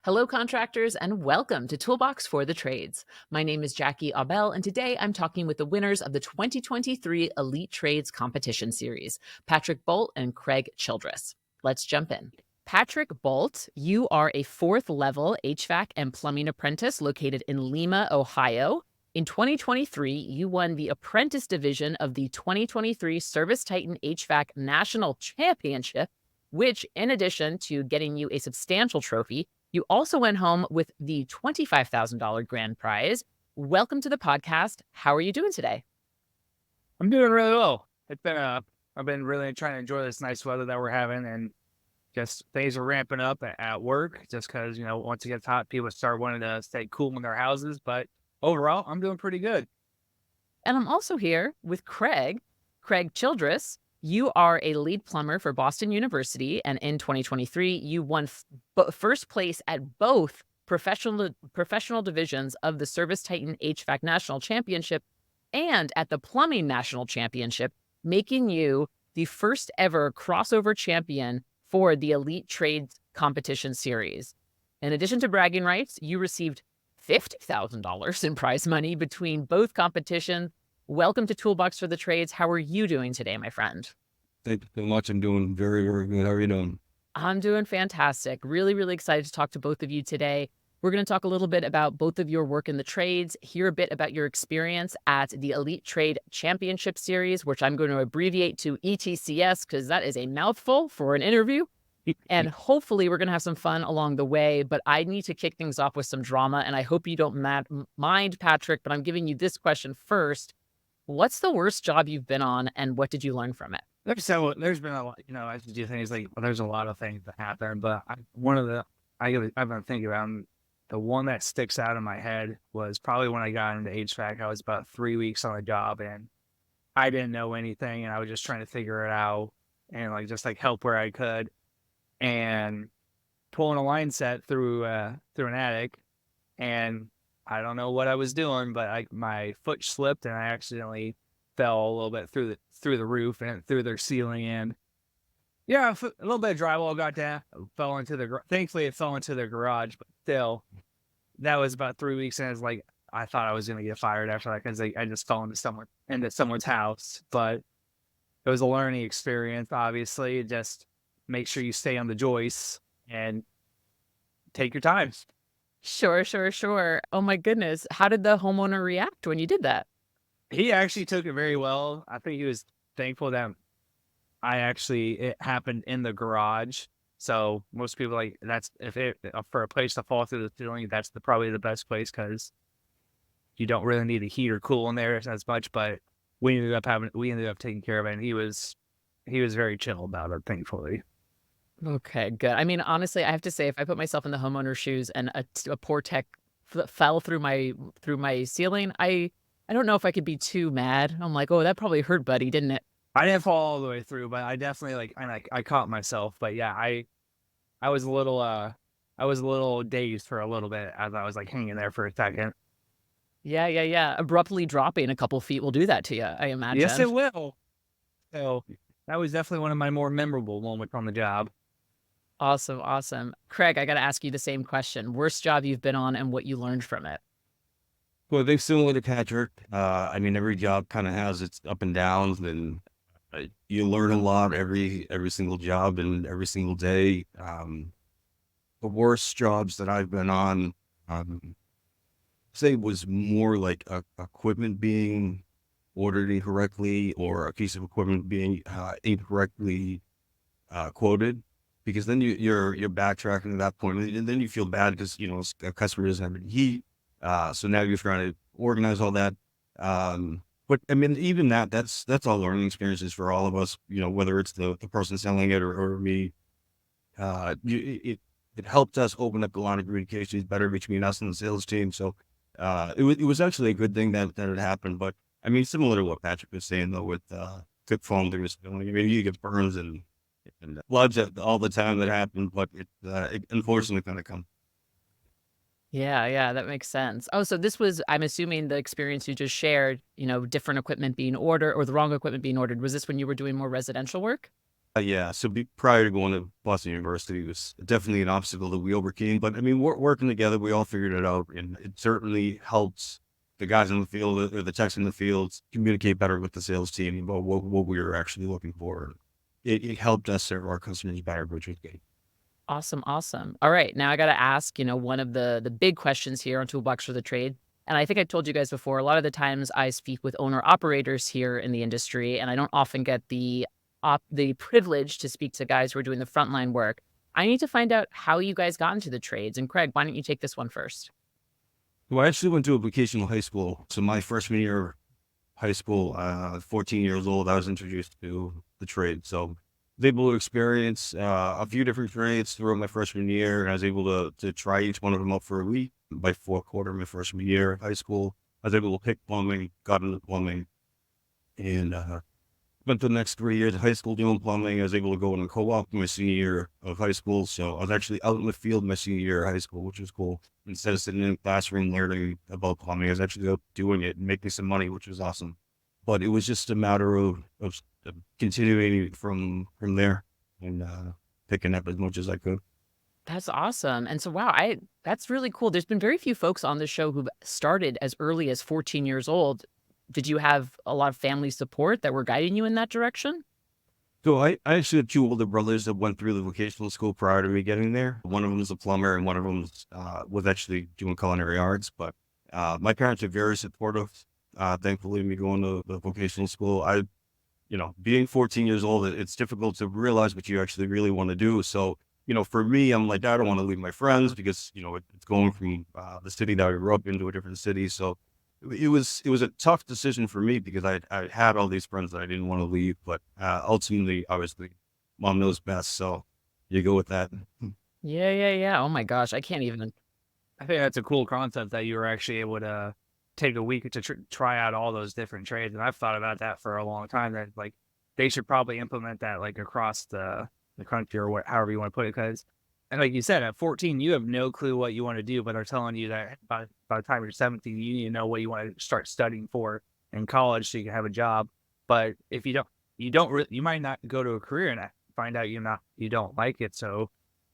Hello, contractors, and welcome to Toolbox for the Trades. My name is Jackie Abel, and today I'm talking with the winners of the 2023 Elite Trades Competition Series, Patrick Bolt and Craig Childress. Let's jump in. Patrick Bolt, you are a fourth level HVAC and plumbing apprentice located in Lima, Ohio. In 2023, you won the apprentice division of the 2023 ServiceTitan HVAC National Championship, which, in addition to getting you a substantial trophy, you also went home with the $25,000 grand prize. Welcome to the podcast. How are you doing today? I'm doing really well. I've been really trying to enjoy this nice weather that we're having, and just things are ramping up at work just because, once it gets hot, people start wanting to stay cool in their houses. But overall, I'm doing pretty good. And I'm also here with Craig Childress. You are a lead plumber for Boston University, and in 2023, you won first place at both professional divisions of the ServiceTitan HVAC National Championship and at the Plumbing National Championship, making you the first ever crossover champion for the Elite Trades Competition Series. In addition to bragging rights, you received $50,000 in prize money between both competitions. Welcome to Toolbox for the Trades. How are you doing today, my friend? Thank you so much. I'm doing very, very good. How are you doing? I'm doing fantastic. Really, really excited to talk to both of you today. We're going to talk a little bit about both of your work in the trades, hear a bit about your experience at the Elite Trade Championship Series, which I'm going to abbreviate to ETCS because that is a mouthful for an interview. And hopefully we're going to have some fun along the way, but I need to kick things off with some drama, and I hope you don't mind, Patrick, but I'm giving you this question first. What's the worst job you've been on, and what did you learn from it? There's been a lot, as you do things like there's a lot of things that happen, but I've been thinking about the one that sticks out in my head was probably when I got into HVAC. I was about 3 weeks on the job, and I didn't know anything, and I was just trying to figure it out and just help where I could. And pulling a line set through an attic, and I don't know what I was doing, but my foot slipped and I accidentally fell a little bit through the roof and through their ceiling. And yeah, a little bit of drywall got down, fell into thankfully it fell into the garage, but still, that was about 3 weeks, and it's like I thought I was gonna get fired after that because I just fell into someone's house. But it was a learning experience. Obviously, just make sure you stay on the joists and take your time. Sure. Oh my goodness. How did the homeowner react when you did that? He actually took it very well. I think he was thankful that it happened in the garage. So most people that's if it for a place to fall through the ceiling, that's probably the best place because you don't really need to heat or cool in there as much. But we ended up taking care of it, and he was very chill about it, thankfully. Okay, good. I mean, honestly, I have to say, if I put myself in the homeowner's shoes and a poor tech fell through my ceiling, I don't know if I could be too mad. I'm like, oh, that probably hurt, buddy, didn't it? I didn't fall all the way through, but I definitely I caught myself. But yeah, I was a little dazed for a little bit as I was hanging there for a second. Yeah. Abruptly dropping a couple feet will do that to you, I Yes, imagine. it will. So that was definitely one of my more memorable moments on the job. Awesome. Craig, I got to ask you the same question. Worst job you've been on and what you learned from it. Well, they're similar to Patrick. I mean, every job kind of has its up and downs, and you learn a lot every single job and every single day. The worst jobs that I've been on, say, was more like equipment being ordered incorrectly or a piece of equipment being incorrectly quoted. Because then you're backtracking at that point, and then you feel bad because a customer doesn't have any heat. So now you're trying to organize all that. But I mean, even that's all learning experiences for all of us. Whether it's the person selling it or me. It helped us open up the line of communications better between us and the sales team. So it was actually a good thing that it happened. But I mean, similar to what Patrick was saying though, with good phone things. I mean, you get burns and floods all the time that happen, but it unfortunately kind of comes. Yeah, that makes sense. Oh, so this was, I'm assuming, the experience you just shared, different equipment being ordered or the wrong equipment being ordered. Was this when you were doing more residential work? Yeah, so prior to going to Boston University, it was definitely an obstacle that we overcame. But I mean, working together, we all figured it out, and it certainly helps the guys in the field or the techs in the fields communicate better with the sales team about what we were actually looking for. It helped us serve our customers better, which was good. Awesome, awesome. All right, now I got to ask, one of the big questions here on Toolbox for the Trade. And I think I told you guys before, a lot of the times I speak with owner operators here in the industry, and I don't often get the privilege to speak to guys who are doing the frontline work. I need to find out how you guys got into the trades. And Craig, why don't you take this one first? Well, I actually went to a vocational high school. So my freshman year of high school, 14 years old, I was introduced to the trade. So I was able to experience a few different trades throughout my freshman year. And I was able to try each one of them out for a week. By fourth quarter of my freshman year of high school, I was able to pick plumbing, got into plumbing, and spent the next 3 years of high school doing plumbing. I was able to go in a co-op my senior year of high school. So I was actually out in the field my senior year of high school, which was cool. Instead of sitting in a classroom learning about plumbing, I was actually out doing it and making some money, which was awesome. But it was just a matter of continuing from there and picking up as much as I could. That's awesome. And so, wow, that's really cool. There's been very few folks on the show who've started as early as 14 years old. Did you have a lot of family support that were guiding you in that direction? So I actually have two older brothers that went through the vocational school prior to me getting there. One of them is a plumber, and one of them was actually doing culinary arts. But my parents are very supportive. Thankfully, me going to the vocational school, being 14 years old, it's difficult to realize what you actually really want to do. So, for me, I'm like, I don't want to leave my friends because, it's going from the city that I grew up into a different city. So it was a tough decision for me because I had all these friends that I didn't want to leave, but ultimately, obviously, mom knows best. So you go with that. Yeah, yeah, yeah. Oh my gosh, I can't even. I think that's a cool concept that you were actually able to take a week to try out all those different trades. And I've thought about that for a long time. That like they should probably implement that like across the country or however you want to put it. Because and like you said, at 14, you have no clue what you want to do, but they're telling you that by the time you're 17, you need to know what you want to start studying for in college so you can have a job. But if you might not go to a career and find out you don't like it. So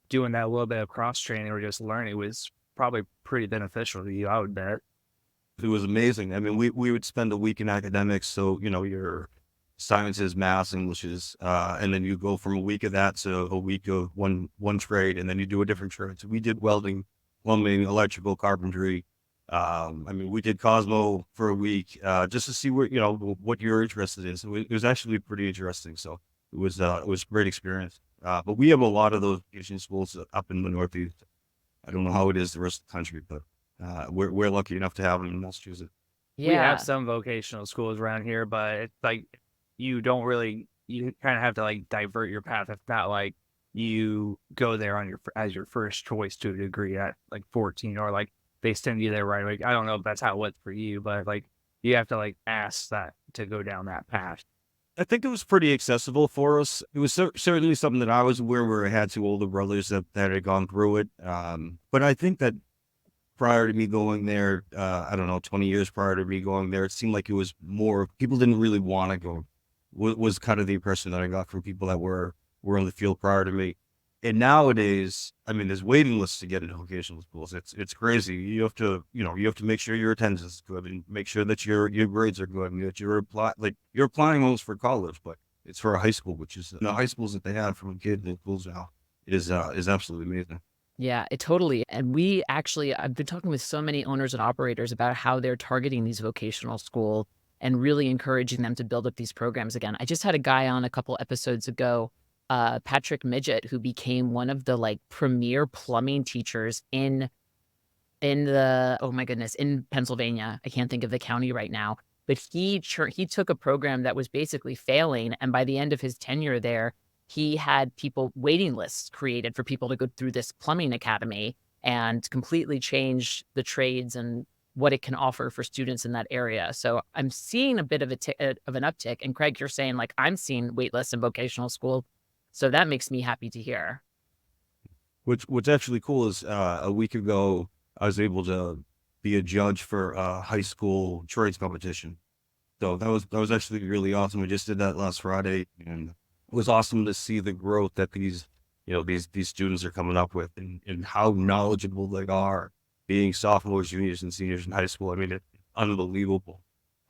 doing that little bit of cross training or just learning was probably pretty beneficial to you, I would bet. It was amazing. I mean, we would spend a week in academics. So, your sciences, math, Englishes, and then you go from a week of that to a week of one trade, and then you do a different trade. So we did welding, plumbing, electrical, carpentry. I mean, we did Cosmo for a week, just to see what you're interested in. So it was actually pretty interesting. So it was a great experience. But we have a lot of those vocational schools up in the Northeast. I don't know how it is the rest of the country, but we're lucky enough to have them in Massachusetts. We have Yeah. some vocational schools around here, but it's like you don't really you kind of have to like divert your path. It's not like you go there on as your first choice to a degree at like 14 or like they send you there right away. I don't know if that's how it was for you, but like you have to like ask that to go down that path. I think it was pretty accessible for us. It was certainly something that I was aware where I had two older brothers that had gone through it. But I think that prior to me going there, I don't know, 20 years prior to me going there, it seemed like it was more, people didn't really want to go, was kind of the impression that I got from people that were in the field prior to me. And nowadays, I mean, there's waiting lists to get into vocational schools. It's crazy. You have to make sure your attendance is good and make sure that your grades are good and that you're applying almost for college, but it's for a high school, which is the high schools that they have for kids in schools now. It is absolutely amazing. Yeah, it totally. And I've been talking with so many owners and operators about how they're targeting these vocational school and really encouraging them to build up these programs again. I just had a guy on a couple episodes ago, Patrick Midget, who became one of the like premier plumbing teachers in the oh my goodness, in Pennsylvania. I can't think of the county right now, but he took a program that was basically failing, and by the end of his tenure there, he had waiting lists created for people to go through this plumbing academy and completely change the trades and what it can offer for students in that area. So I'm seeing a bit of of an uptick. And Craig, you're saying like I'm seeing wait lists in vocational school, so that makes me happy to hear. What's actually cool is a week ago I was able to be a judge for a high school trades competition. So that was actually really awesome. We just did that last Friday, and was awesome to see the growth that these students are coming up with, and how knowledgeable they are, being sophomores, juniors, and seniors in high school. I mean, it's unbelievable,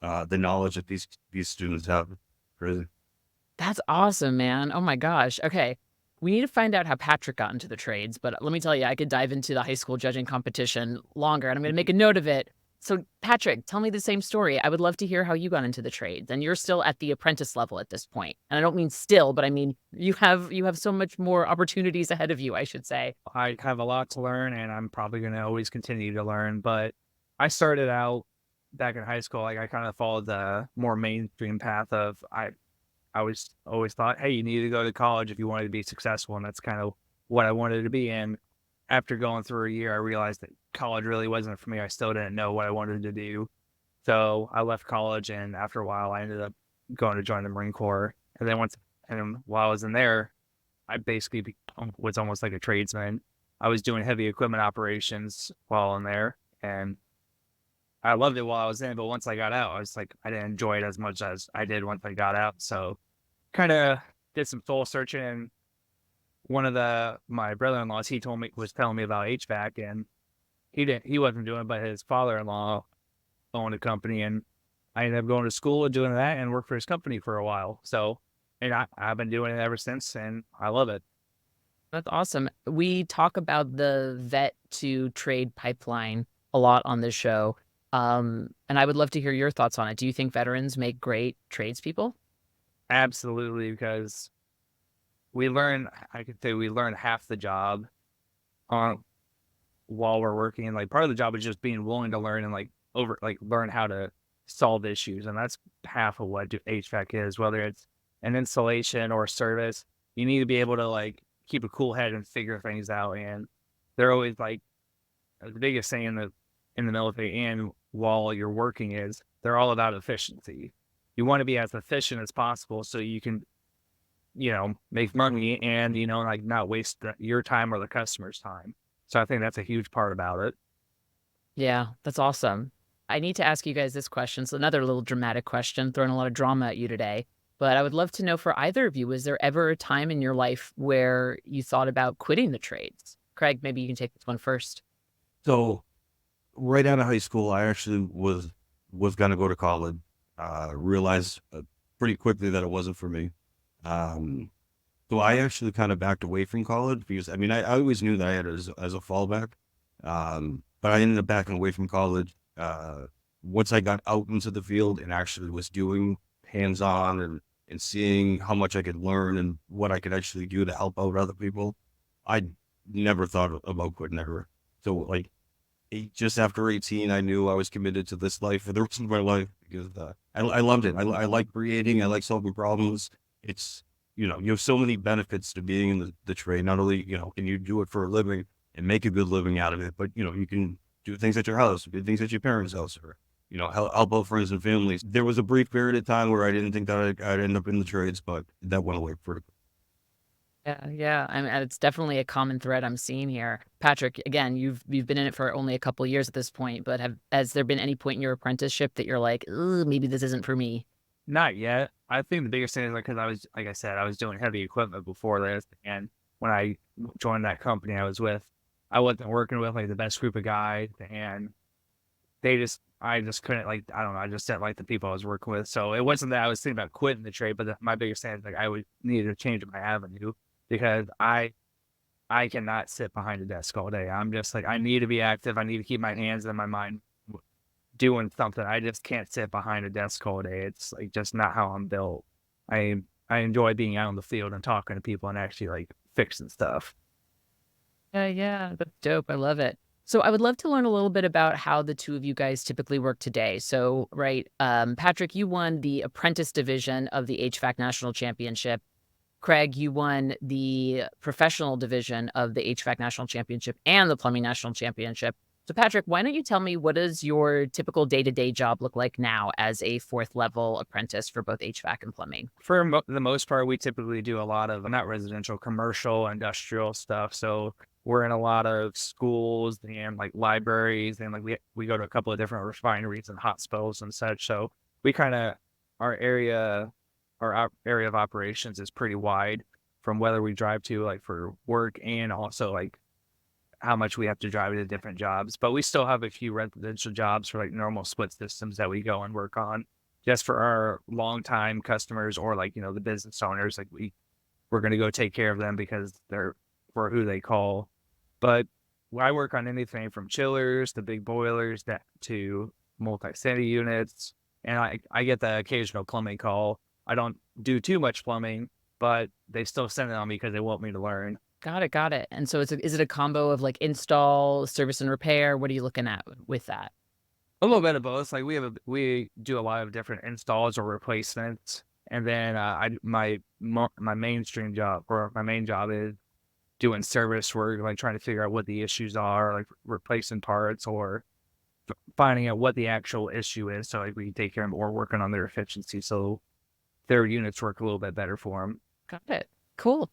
the knowledge that these students have. Crazy. That's awesome, man. Oh my gosh. Okay. We need to find out how Patrick got into the trades, but let me tell you, I could dive into the high school judging competition longer, and I'm going to make a note of it. So, Patrick, tell me the same story. I would love to hear how you got into the trades, and you're still at the apprentice level at this point. And I don't mean still, but I mean you have so much more opportunities ahead of you, I should say. I have a lot to learn, and I'm probably going to always continue to learn. But I started out back in high school, like I kind of followed the more mainstream path of I was always thought, hey, you need to go to college if you wanted to be successful, and that's kind of what I wanted to be. And after going through a year, I realized that college really wasn't for me. I still didn't know what I wanted to do, so I left college, and after a while, I ended up going to join the Marine Corps. And while I was in there, I basically was almost like a tradesman. I was doing heavy equipment operations while in there, and I loved it while I was in. But once I got out, I was like, I didn't enjoy it as much as I did once I got out. So, kind of did some soul searching. And one of my brother-in-laws, was telling me about HVAC, and he wasn't doing it, but his father-in-law owned a company, and I ended up going to school and doing that and worked for his company for a while. So, and I've been doing it ever since, and I love it. That's awesome. We talk about the vet to trade pipeline a lot on this show. And I would love to hear your thoughts on it. Do you think veterans make great tradespeople? Absolutely, because I could say we learn half the job on while we're working. Like part of the job is just being willing to learn and learn how to solve issues. And that's half of what HVAC is, whether it's an installation or service. You need to be able to like keep a cool head and figure things out. And they're always like the biggest thing in the military and while you're working is they're all about efficiency. You want to be as efficient as possible so you can, make money and, like not waste your time or the customer's time. So I think that's a huge part about it. Yeah, that's awesome. I need to ask you guys this question. It's another little dramatic question, throwing a lot of drama at you today. But I would love to know for either of you, was there ever a time in your life where you thought about quitting the trades? Craig, maybe you can take this one first. So right out of high school, I actually was gonna go to college. Realized pretty quickly that it wasn't for me. Um, so I actually kind of backed away from college because I mean I always knew that I had it as a fallback. But I ended up backing away from college. Once I got out into the field and actually was doing hands-on and seeing how much I could learn and what I could actually do to help out other people, I never thought about quitting ever. So like just after 18, I knew I was committed to this life for the rest of my life because I loved it. I like creating. I like solving problems. It's, you have so many benefits to being in the trade. Not only, can you do it for a living and make a good living out of it, but, you can do things at your house, do things at your parents' house, or, help out friends and families. There was a brief period of time where I didn't think that I'd end up in the trades, but that went away pretty quick. Yeah, yeah. I mean, it's definitely a common thread I'm seeing here. Patrick, again, you've been in it for only a couple of years at this point, but has there been any point in your apprenticeship that you're like, "Ugh, maybe this isn't for me"? Not yet. I think the biggest thing is because like I said, I was doing heavy equipment before this, and when I joined that company I was with, I wasn't working with like the best group of guys, and I just couldn't like, I don't know, I just didn't like the people I was working with. So it wasn't that I was thinking about quitting the trade, but my biggest thing is like I would need to change my avenue because I cannot sit behind a desk all day. I'm just like I need to be active. I need to keep my hands and my mind doing something. I just can't sit behind a desk all day. It's like just not how I'm built. I I enjoy being out in the field and talking to people and actually like fixing stuff. Yeah, yeah, that's dope. I love it. So I would love to learn a little bit about how the two of you guys typically work today. So, right, Patrick, you won the apprentice division of the HVAC National Championship. Craig, you won the professional division of the HVAC National Championship and the Plumbing National Championship. So, Patrick, why don't you tell me what does your typical day-to-day job look like now as a fourth level apprentice for both HVAC and plumbing? For the most part, we typically do a lot of not residential, commercial, industrial stuff. So we're in a lot of schools and like libraries, and like we go to a couple of different refineries and hospitals and such. So we kind of our area area of operations is pretty wide from whether we drive to like for work and also like how much we have to drive to different jobs. But we still have a few residential jobs for like normal split systems that we go and work on just for our longtime customers or like, the business owners. Like we're going to go take care of them because they're for who they call. But I work on anything from chillers to big boilers to multi-city units. And I get the occasional plumbing call. I don't do too much plumbing, but they still send it on me because they want me to learn. Got it, got it. And so is it a combo of like install, service and repair? What are you looking at with that? A little bit of both. Like we do a lot of different installs or replacements, and then my mainstream job or my main job is doing service work, like trying to figure out what the issues are, like replacing parts or finding out what the actual issue is. So like we can take care of them or working on their efficiency so their units work a little bit better for them. Got it. Cool.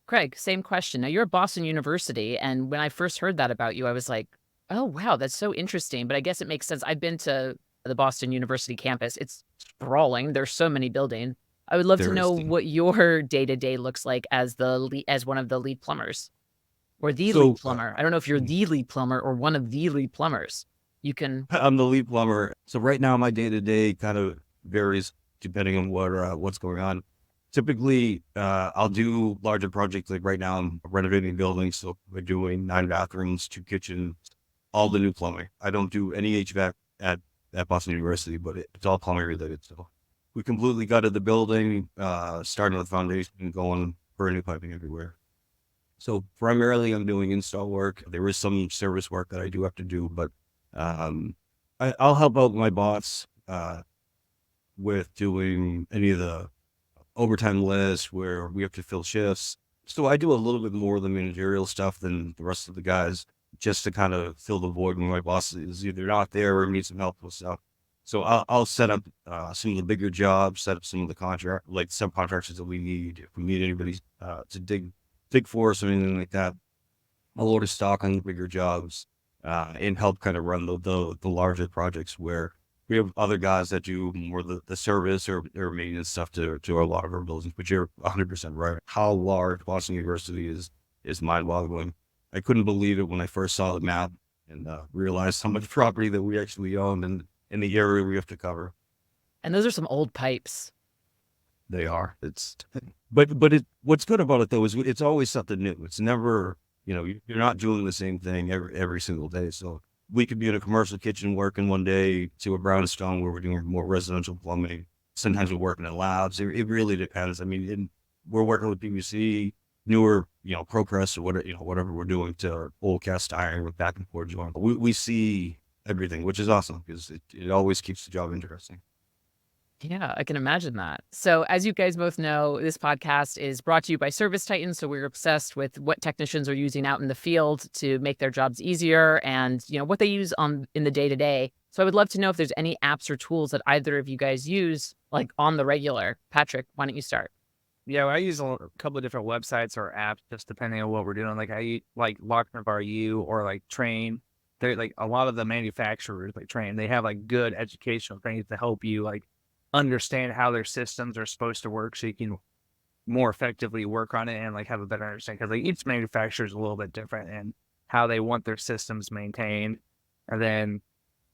Craig, same question. Now you're at Boston University, and when I first heard that about you, I was like, oh, wow, that's so interesting. But I guess it makes sense. I've been to the Boston University campus. It's sprawling. There's so many buildings. I would love to know what your day-to-day looks like as one of the lead plumbers or the lead plumber. I don't know if you're the lead plumber or one of the lead plumbers. You can. I'm the lead plumber. So right now my day-to-day kind of varies depending on what's going on. Typically, I'll do larger projects. Like right now, I'm renovating buildings, so we're doing 9 bathrooms, 2 kitchens, all the new plumbing. I don't do any HVAC at Boston University, but it's all plumbing related. So we completely gutted the building, starting with foundation and going for new piping everywhere. So primarily, I'm doing install work. There is some service work that I do have to do, but I'll help out my boss with doing any of the overtime list where we have to fill shifts. So I do a little bit more of the managerial stuff than the rest of the guys, just to kind of fill the void when my boss is either not there or needs some help with stuff. So I'll set up some of the bigger jobs, set up some of the subcontractors that we need. If we need anybody to dig for us or anything like that, I'll order stock on the bigger jobs and help kind of run the larger projects where we have other guys that do more the service or maintenance stuff to a lot of our buildings, but you're 100% right. How large Boston University is mind-boggling. I couldn't believe it when I first saw the map and realized how much property that we actually own and in the area we have to cover. And those are some old pipes. They are. But what's good about it though is it's always something new. It's never, you're not doing the same thing every single day. So we could be in a commercial kitchen working one day to a brownstone where we're doing more residential plumbing. Sometimes we're working in labs. It really depends. I mean, we're working with PVC, newer, ProPress or whatever we're doing to old cast iron with back and forth joint. We see everything, which is awesome because it always keeps the job interesting. Yeah, I can imagine that. So as you guys both know, this podcast is brought to you by ServiceTitan. So we're obsessed with what technicians are using out in the field to make their jobs easier and, what they use in the day-to-day. So I would love to know if there's any apps or tools that either of you guys use, like on the regular. Patrick, why don't you start? Yeah, I use a couple of different websites or apps just depending on what we're doing. Like I like Lockner U or like Train. They're like a lot of the manufacturers like Train. They have like good educational things to help you like understand how their systems are supposed to work so you can more effectively work on it and like have a better understanding because like each manufacturer is a little bit different and how they want their systems maintained. And then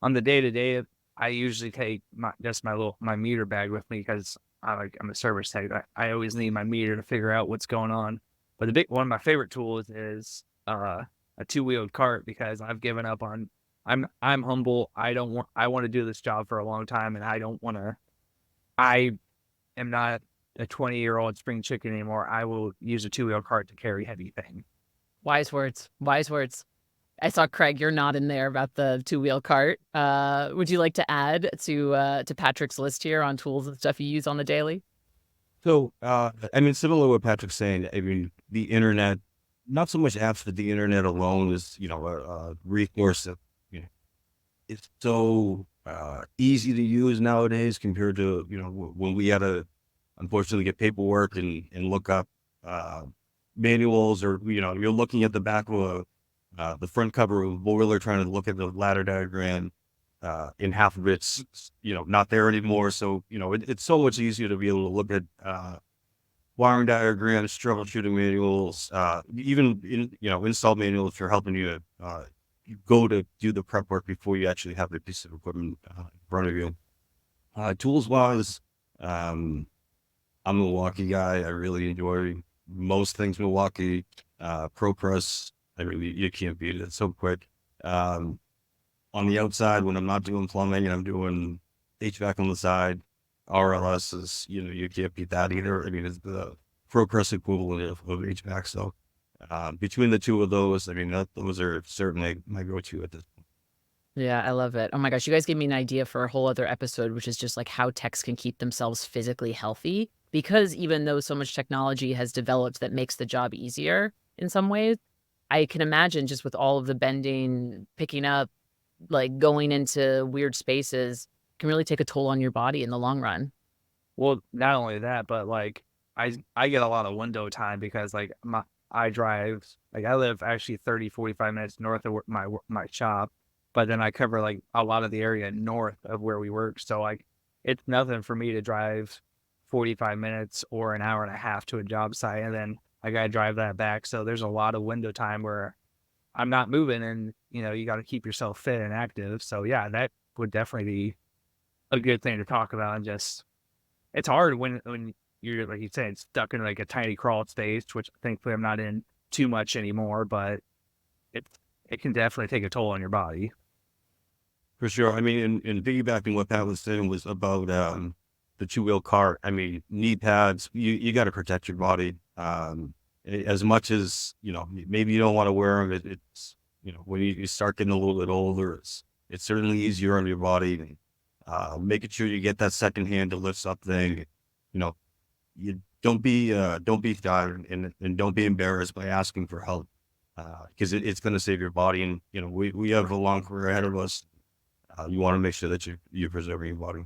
on the day-to-day, I usually take my meter bag with me because I'm a service tech. I always need my meter to figure out what's going on. But one of my favorite tools is a 2-wheeled cart because I've given up on. I'm humble. I want to do this job for a long time, and I don't want to. I am not a 20-year-old spring chicken anymore. I will use a 2-wheel cart to carry heavy things. Wise words. Wise words. I saw Craig, you're not in there about the 2-wheel cart. Would you like to add to Patrick's list here on tools and stuff you use on the daily? So, similar to what Patrick's saying, the internet, not so much apps, but the internet alone is, a resource that, it's so easy to use nowadays compared to, when we had to unfortunately get paperwork and look up manuals or, you're looking at the back of the front cover of a boiler trying to look at the ladder diagram. and half of it's, not there anymore. So, it's so much easier to be able to look at, wiring diagrams, troubleshooting manuals, even install manuals if you're helping you go to do the prep work before you actually have the piece of equipment in front of you. Tools wise, I'm a Milwaukee guy. I really enjoy most things Milwaukee. ProPress, I really, you can't beat it. It's so quick. On the outside, when I'm not doing plumbing and I'm doing HVAC on the side, RLS is, you can't beat that either. I mean, it's the ProPress equivalent of HVAC. So between the two of those, I mean, those are certainly my go-to at this point. Yeah, I love it. Oh my gosh, you guys gave me an idea for a whole other episode, which is just like how techs can keep themselves physically healthy. Because even though so much technology has developed that makes the job easier in some ways, I can imagine just with all of the bending, picking up, like going into weird spaces can really take a toll on your body in the long run. Well, not only that, but like I get a lot of window time because like I drive, like I live actually 30, 45 minutes north of my shop, but then I cover like a lot of the area north of where we work. So like it's nothing for me to drive 45 minutes or an hour and a half to a job site, and then I gotta drive that back. So there's a lot of window time where I'm not moving, and you got to keep yourself fit and active. So yeah, that would definitely be a good thing to talk about. And just it's hard when you're, like you said, stuck in like a tiny crawl space, which thankfully I'm not in too much anymore, but it it can definitely take a toll on your body. For sure. I mean, and piggybacking what Pat was saying was about the two-wheel cart. I mean, knee pads, you got to protect your body. As much as, maybe you don't want to wear them, it's, when you start getting a little bit older, it's certainly easier on your body. Making sure you get that second hand to lift something, you know, you don't be shy, and don't be embarrassed by asking for help. Because it's going to save your body. And, we have a long career ahead of us. You want to make sure that you're preserving your body.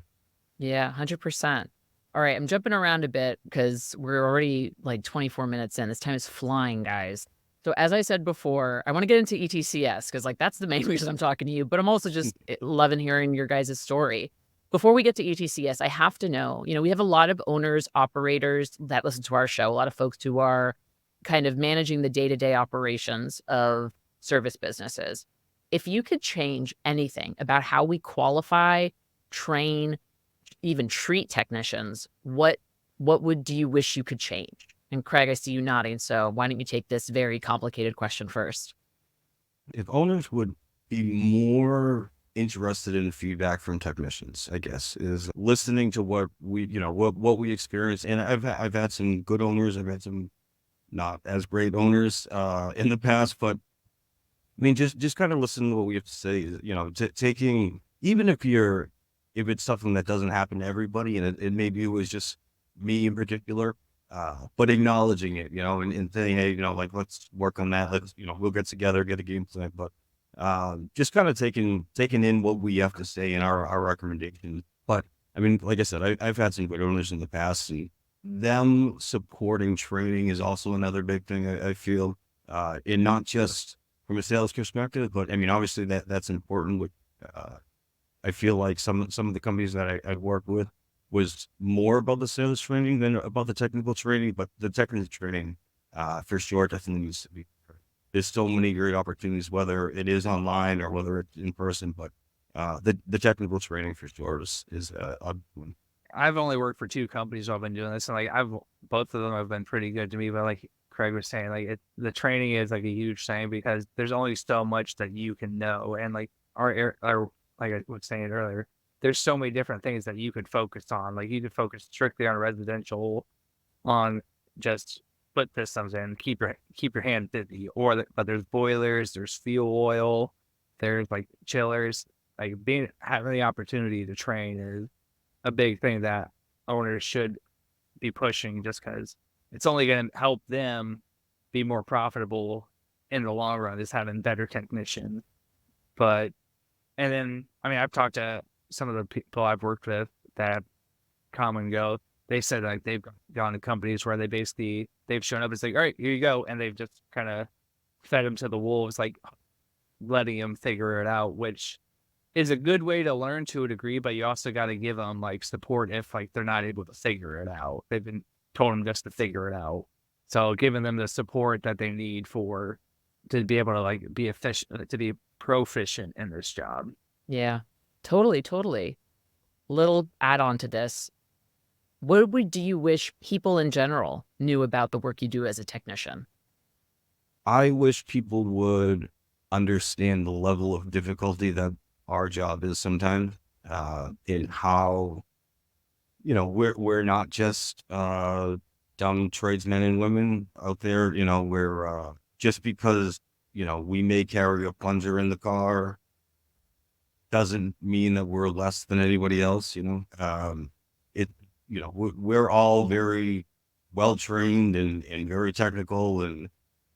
Yeah, 100%. All right, I'm jumping around a bit because we're already like 24 minutes in. This time is flying, guys. So as I said before, I want to get into ETCS because like that's the main reason I'm talking to you, but I'm also just loving hearing your guys' story. Before we get to ETCS, I have to know, we have a lot of owners, operators that listen to our show, a lot of folks who are kind of managing the day-to-day operations of service businesses. If you could change anything about how we qualify, train, even treat technicians, what do you wish you could change? And Craig, I see you nodding, so why don't you take this very complicated question first? If owners would be more interested in feedback from technicians, I guess, is listening to what we, what we experience. And I've had some good owners. I've had some not as great owners in the past, but I mean, just kind of listen to what we have to say, taking, even if it's something that doesn't happen to everybody, and maybe it was just me in particular, but acknowledging it, and saying, hey, like, let's work on that. Let's, we'll get together, get a game plan, but just kind of taking in what we have to say in our recommendations. But I mean, like I said, I've had some good owners in the past, and them supporting training is also another big thing I feel, and not just from a sales perspective, but I mean, obviously that's important. With I feel like some of the companies that I worked with was more about the sales training than about the technical training, but the technical training, for sure, definitely needs to be. There's so many great opportunities, whether it is online or whether it's in person, but the technical training for sure is a good one. I've only worked for 2 companies while I've been doing this, and like both of them have been pretty good to me. But like Craig was saying, like the training is like a huge thing because there's only so much that you can know, and like our like I was saying earlier, there's so many different things that you could focus on. Like you could focus strictly on residential, on just put systems in, keep your hand busy, but there's boilers, there's fuel oil, there's like chillers. Like having the opportunity to train is a big thing that owners should be pushing, just because it's only going to help them be more profitable in the long run, is having better technicians. But, and then, I mean, I've talked to some of the people I've worked with that come and go. They said like they've gone to companies where they've shown up. It's like, all right, here you go. And they've just kind of fed them to the wolves, like letting them figure it out, which is a good way to learn to a degree, but you also got to give them like support if like they're not able to figure it out. They've been told them just to figure it out. So giving them the support that they need to be able to like be efficient, to be proficient in this job. Yeah, totally, totally. Little add on to this. Do you wish people in general knew about the work you do as a technician? I wish people would understand the level of difficulty that our job is sometimes, in how, we're not just dumb tradesmen and women out there. We're just because, we may carry a plunger in the car doesn't mean that we're less than anybody else. It, we're all very well trained and very technical, and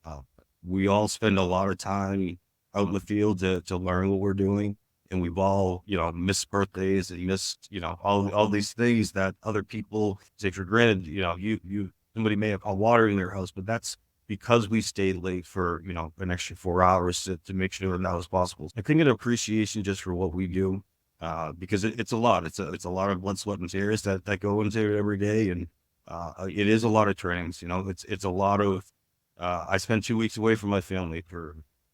uh, we all spend a lot of time out in the field to learn what we're doing. And we've all, missed birthdays and missed, all these things that other people take for granted. Somebody may have hot water in their house, but that's because we stayed late for, an extra 4 hours to make sure that was possible. I think an appreciation just for what we do, because it's a lot. It's a lot of blood, sweat, and tears that go into it every day. And it is a lot of trainings. It's a lot of, I spent 2 weeks away from my family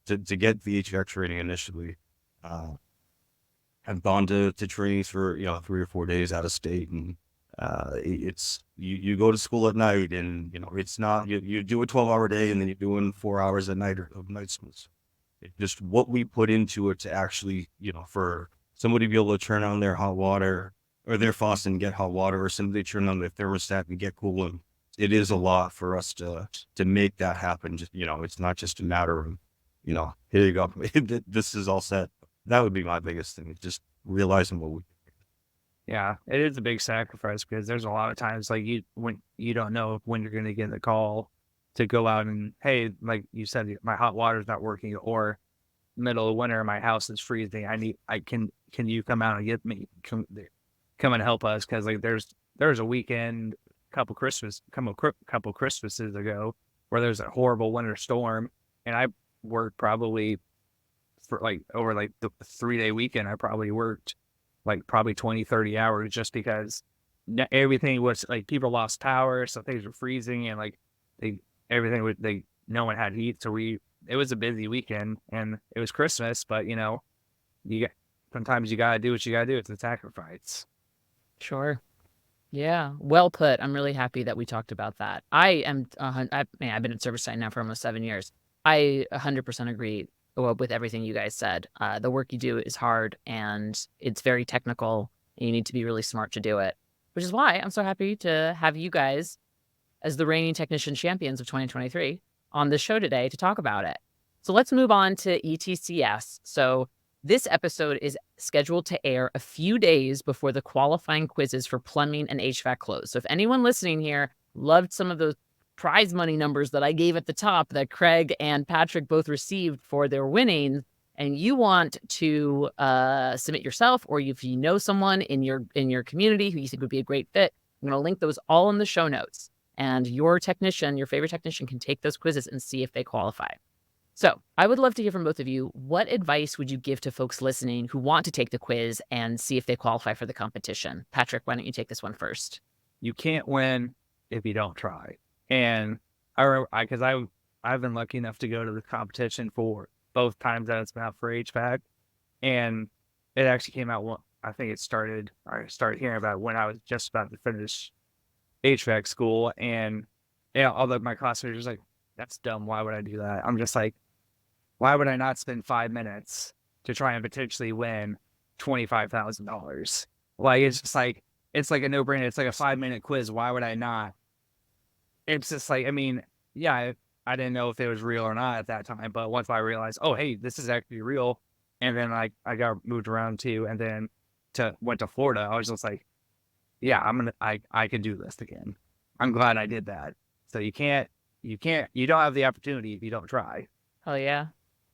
to get the HVAC training initially. I've gone to trainings for 3 or 4 days out of state, and it's you go to school at night, and it's not you do a 12-hour day, and then you're doing 4 hours at night of night schools. It's just what we put into it to actually, for somebody to be able to turn on their hot water or their faucet and get hot water, or somebody turn on their thermostat and get cooling. It is a lot for us to make that happen. Just, it's not just a matter of, here you go. This is all set. That would be my biggest thing. Just realizing what we. Yeah, it is a big sacrifice because there's a lot of times like when you don't know when you're going to get the call to go out and, hey, like you said, my hot water's not working, or middle of winter, my house is freezing. Can you come out and get me, come and help us? Cause like there's a weekend, couple Christmases ago where there's a horrible winter storm, and I worked probably for like over like the 3-day weekend. I probably worked like probably 20-30 hours just because everything was like, people lost power, so things were freezing, and like no one had heat. So it was a busy weekend, and it was Christmas, but sometimes you gotta do what you gotta do. It's a sacrifice. Sure. Yeah, well put. I'm really happy that we talked about that. I've been at ServiceTitan now for almost 7 years. I 100% agree with everything you guys said. The work you do is hard, and it's very technical, and you need to be really smart to do it, which is why I'm so happy to have you guys as the reigning technician champions of 2023 on this show today to talk about it. So let's move on to ETCS. So this episode is scheduled to air a few days before the qualifying quizzes for plumbing and HVAC close. So if anyone listening here loved some of those prize money numbers that I gave at the top that Craig and Patrick both received for their winnings, and you want to submit yourself, or if you know someone in your community who you think would be a great fit, I'm going to link those all in the show notes. And your favorite technician, can take those quizzes and see if they qualify. So I would love to hear from both of you. What advice would you give to folks listening who want to take the quiz and see if they qualify for the competition? Patrick, why don't you take this one first? You can't win if you don't try. And I remember, because I've been lucky enough to go to the competition for both times that it's been out for HVAC, and it actually came out. I started hearing about it when I was just about to finish HVAC school, and although my classmates was like, "That's dumb. Why would I do that?" I'm just like, why would I not spend 5 minutes to try and potentially win $25,000? Like, it's like a no-brainer. It's like a 5-minute quiz. Why would I not? It's just like, I mean, yeah, I didn't know if it was real or not at that time, but once I realized, oh, hey, this is actually real, and then I got moved around too, and then went to Florida, I was just like, yeah, I can do this again. I'm glad I did that. So you don't have the opportunity if you don't try. Oh yeah.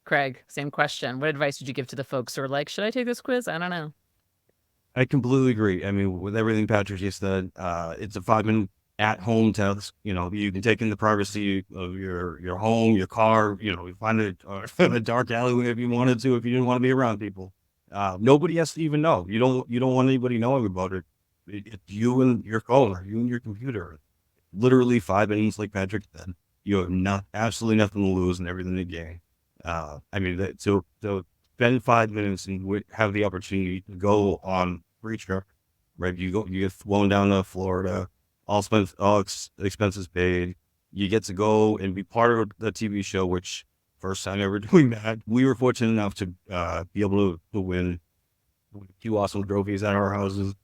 Craig, same question. What advice would you give to the folks who are like, should I take this quiz? I don't know. I completely agree. I mean, with everything Patrick just said, it's a 5-minute at-home test. You can take in the privacy of your home, your car. You find a dark alleyway if you wanted to, if you didn't want to be around people. Nobody has to even know. You don't want anybody knowing about it. It's you and your phone, or you and your computer. Literally 5 innings, like Patrick said. You have absolutely nothing to lose and everything to gain. I mean, so spend 5 minutes and have the opportunity to go on free trip, right? You get flown down to Florida, expenses paid. You get to go and be part of the TV show, which first time ever doing that. We were fortunate enough to be able to win 2 awesome trophies at our houses,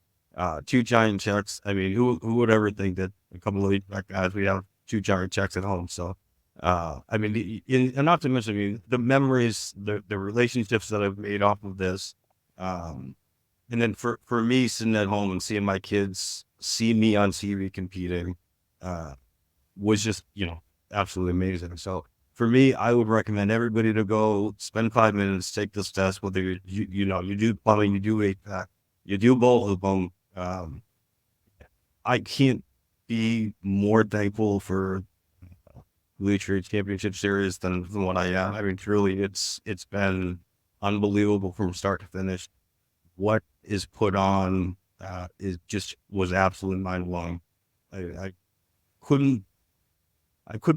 2 giant checks. I mean, who would ever think that a couple of black guys we have 2 giant checks at home? So, I mean, and not to mention, I mean, the memories, the relationships that I've made off of this, and then for me sitting at home and seeing my kids see me on TV competing, was just absolutely amazing. So for me, I would recommend everybody to go spend 5 minutes, take this test, whether you do plumbing, you do HVAC, you do both of them. I can't be more thankful for Elite Trade Championship Series than what I am. I mean, truly, it's been unbelievable from start to finish. What is put on was absolutely mind blowing. I couldn't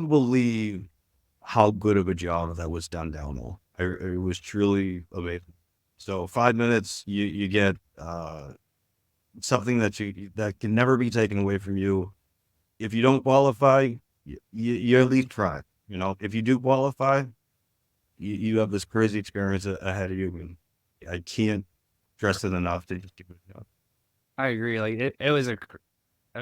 believe how good of a job that was done down there. It was truly amazing. So 5 minutes, you get something that can never be taken away from you. If you don't qualify, you at least try. If you do qualify, you have this crazy experience ahead of you, and I can't stress it enough to just give it a shot. I agree. Like it was a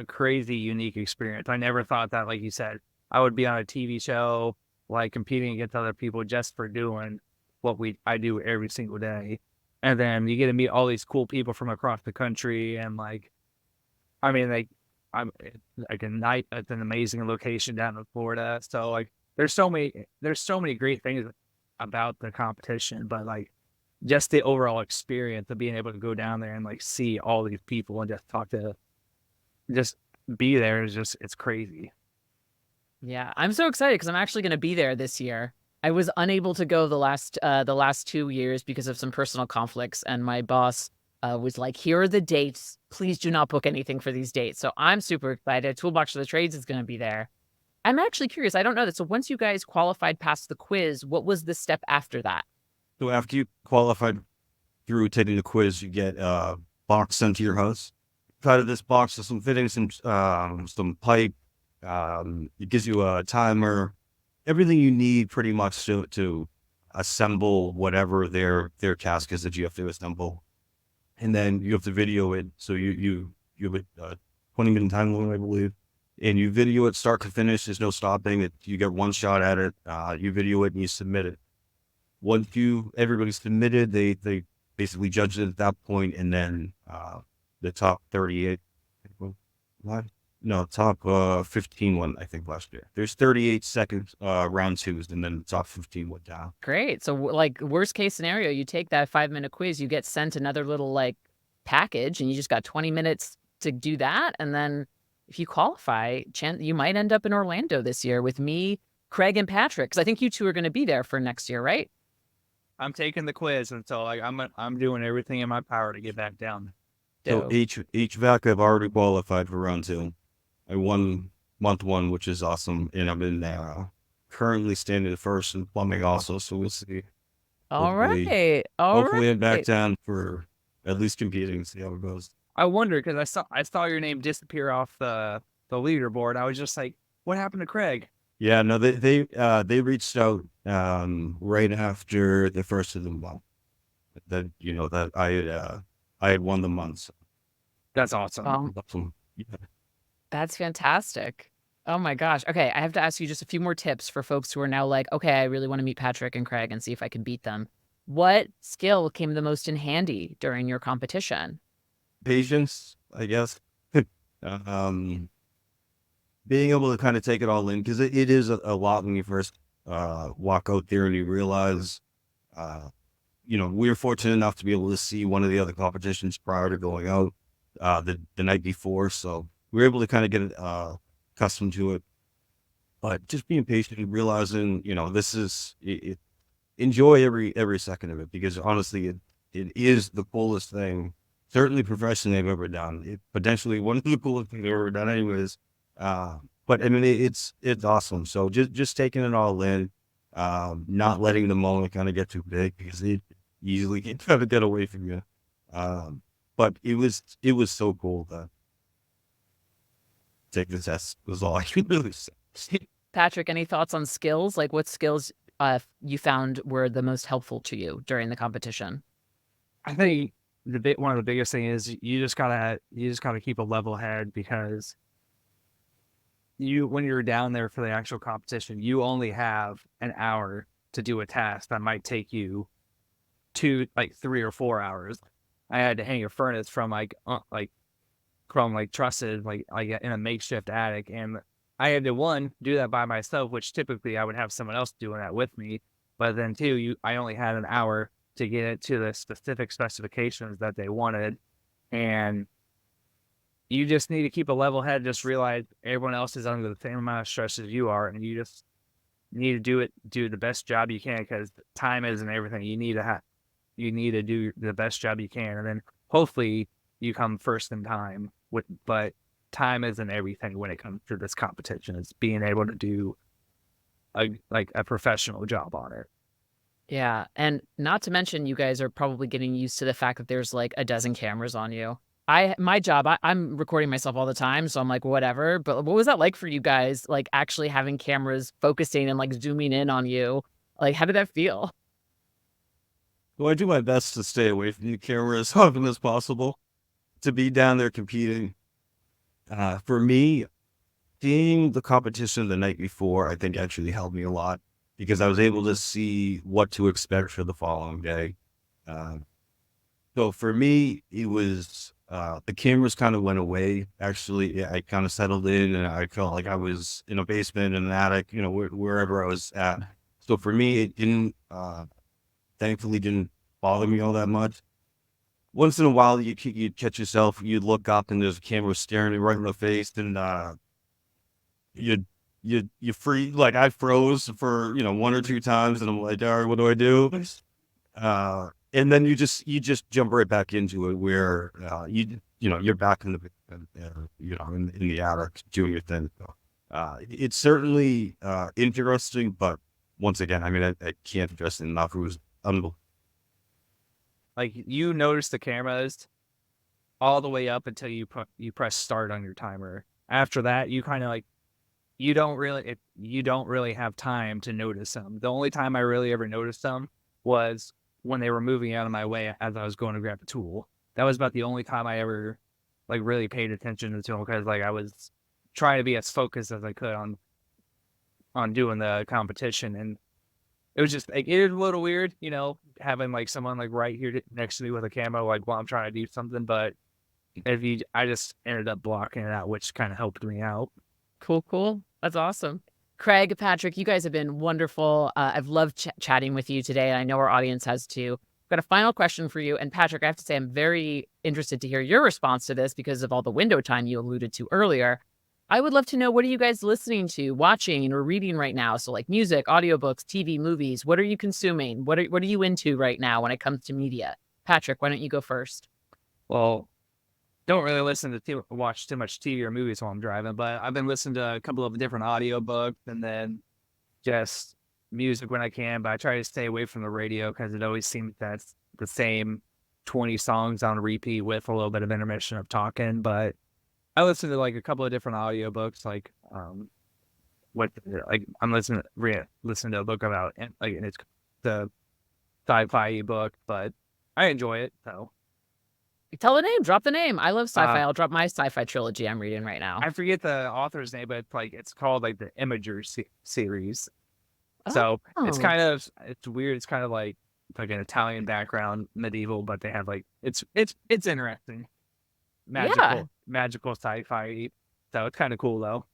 crazy, unique experience. I never thought that, like you said, I would be on a TV show, like competing against other people just for doing what I do every single day. And then you get to meet all these cool people from across the country. And I mean, I'm like a night at an amazing location down in Florida. So like, there's so many great things about the competition, but like just the overall experience of being able to go down there and like see all these people and just be there is it's crazy. Yeah, I'm so excited because I'm actually going to be there this year. I was unable to go the last 2 years because of some personal conflicts, and my boss was like, "Here are the dates. Please do not book anything for these dates." So I'm super excited. Toolbox for the Trades is going to be there. I'm actually curious. I don't know that. So once you guys qualified past the quiz, what was the step after that? So after you qualified through taking the quiz, you get a box sent to your house. Inside of this box is some fittings, some pipe. It gives you a timer, everything you need pretty much to assemble whatever their task is that you have to assemble. And then you have to video it. So you have a 20-minute time limit, I believe. And you video it start to finish. There's no stopping. You get one shot at it. You video it and you submit it. Once everybody's submitted, they basically judge it at that point, and then the top 38, top 15 won, I think, last year. There's 38 seconds round twos, and then the top 15 went down. Great. So like worst case scenario, you take that 5-minute quiz, you get sent another little like package, and you just got 20 minutes to do that. And then if you qualify, you might end up in Orlando this year with me, Craig, and Patrick, because I think you two are going to be there for next year, right? I'm taking the quiz, and so like I'm doing everything in my power to get back down. So HVAC, I've already qualified for round 2. I won month 1, which is awesome, and I'm in currently standing first in plumbing also. So we'll see. All Hopefully- right. Hopefully, I'm back down for at least competing. See how it goes. I wonder because I saw your name disappear off the leaderboard. I was just like, what happened to Craig? Yeah, no, they reached out right after the first of the month. That that I had won the month. So That's awesome. yeah. That's fantastic. Oh my gosh. Okay, I have to ask you just a few more tips for folks who are now like, okay, I really want to meet Patrick and Craig and see if I can beat them. What skill came the most in handy during your competition? Patience, I guess. Being able to kind of take it all in, because it is a lot when you first walk out there and you realize, we were fortunate enough to be able to see one of the other competitions prior to going out the night before. So we were able to kind of get accustomed to it. But just being patient and realizing, this is it, enjoy every second of it, because honestly, it is the coolest thing, certainly professionally I've ever done. It potentially one of the coolest things I've ever done, anyways. But I mean, it's awesome. So just taking it all in, not letting the moment kind of get too big because it easily can try to get away from you. But it was so cool to take the test. Was all I could really say. Patrick, any thoughts on skills? Like what skills you found were the most helpful to you during the competition? I think one of the biggest thing is you just gotta keep a level head, because when you're down there for the actual competition, you only have an hour to do a task that might take you 3 or 4 hours. I had to hang a furnace from trusses in a makeshift attic, and I had to do that by myself, which typically I would have someone else doing that with me. But then I only had an hour to get it to the specific specifications that they wanted, and you just need to keep a level head. Just realize everyone else is under the same amount of stress as you are, and you just need to do the best job you can, because time isn't everything. You need to do the best job you can, and then hopefully you come first in time. But time isn't everything when it comes to this competition. It's being able to do a professional job on it. Yeah, and not to mention you guys are probably getting used to the fact that there's like a dozen cameras on you. My job, I'm recording myself all the time, so I'm like, whatever. But what was that like for you guys, like actually having cameras focusing and like zooming in on you? Like, how did that feel? Well, I do my best to stay away from the camera as often as possible, to be down there competing. For me, seeing the competition the night before, I think actually helped me a lot, because I was able to see what to expect for the following day. So for me, it was, the cameras kind of went away. Actually, yeah, I kind of settled in, and I felt like I was in a basement, in an attic, wherever I was at. So for me, it thankfully didn't bother me all that much. Once in a while, you'd catch yourself, you'd look up and there's a camera staring you right in the face, and you freeze. Like, I froze for 1 or 2 times, and I'm like, all right, what do I do? And then you just jump right back into it, where you're back in in the attic doing your thing. So, it's certainly interesting, but once again, I mean, I can't address it enough. It was unbelievable. Like, you notice the cameras all the way up until you press start on your timer. After that, you kind of like, you don't really have time to notice them. The only time I really ever noticed them was when they were moving out of my way as I was going to grab a tool. That was about the only time I ever really paid attention to them, because I was trying to be as focused as I could on doing the competition. And it was just it is a little weird, having someone right here next to me with a camera while I'm trying to do something. But I just ended up blocking it out, which kind of helped me out. Cool. That's awesome. Craig, Patrick, you guys have been wonderful. I've loved chatting with you today, and I know our audience has too. I've got a final question for you. And Patrick, I have to say, I'm very interested to hear your response to this because of all the window time you alluded to earlier. I would love to know, what are you guys listening to, watching, or reading right now? So like music, audiobooks, TV, movies. What are you consuming? What are you into right now when it comes to media? Patrick, why don't you go first? Well, don't really watch too much TV or movies while I'm driving, but I've been listening to a couple of different audiobooks, and then just music when I can. But I try to stay away from the radio, because it always seems that's the same 20 songs on repeat with a little bit of intermission of talking. But I listen to a couple of different audiobooks, I'm listening to a book about, and it's the sci-fi book, but I enjoy it. So Tell the name, drop the name. I love sci-fi. I'll drop my sci-fi trilogy I'm reading right now. I forget the author's name, but it's called the Imager series. So it's weird. It's kind of like an Italian background, medieval, but they have it's interesting. Magical sci-fi. So it's kind of cool though.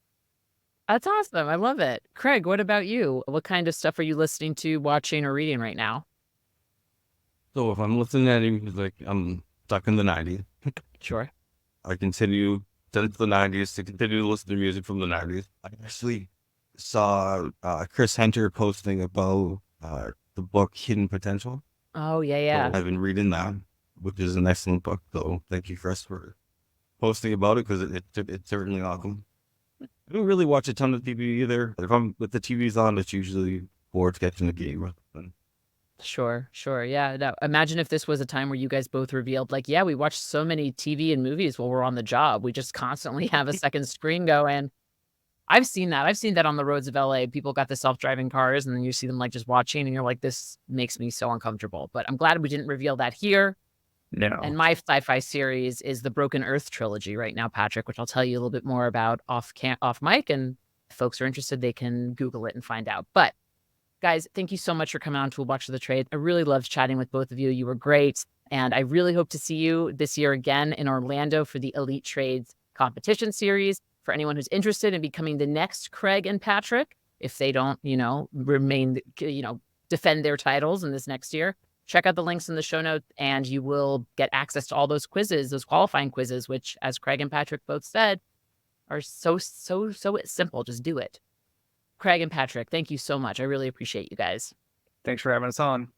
That's awesome. I love it. Craig, what about you? What kind of stuff are you listening to, watching, or reading right now? So if I'm listening to any music, I'm stuck in the 90s. Sure. I continue since the 90s to continue to listen to music from the 90s. I actually saw Chris Hunter posting about the book Hidden Potential. Oh, yeah, So yeah. I've been reading that, which is an excellent book. So thank you, Chris, for posting about it because it's certainly awesome. I don't really watch a ton of TV either. If I'm with the TV's on, it's usually towards catching the game. Sure, sure. Yeah. Now, imagine if this was a time where you guys both revealed, like, yeah, we watch so many TV and movies while we're on the job. We just constantly have a second screen going. I've seen that. I've seen that on the roads of LA. People got the self-driving cars and then you see them like just watching and you're like, this makes me so uncomfortable. But I'm glad we didn't reveal that here. And No. my sci-fi series is the Broken Earth trilogy right now, Patrick, which I'll tell you a little bit more about off mic. And if folks are interested, they can Google it and find out. But guys, thank you so much for coming on Toolbox of the Trade. I really loved chatting with both of you. You were great. And I really hope to see you this year again in Orlando for the Elite Trades competition series. For anyone who's interested in becoming the next Craig and Patrick, if they don't, defend their titles in this next year, check out the links in the show notes and you will get access to all those quizzes, those qualifying quizzes, which, as Craig and Patrick both said, are so simple. Just do it. Craig and Patrick, thank you so much. I really appreciate you guys. Thanks for having us on.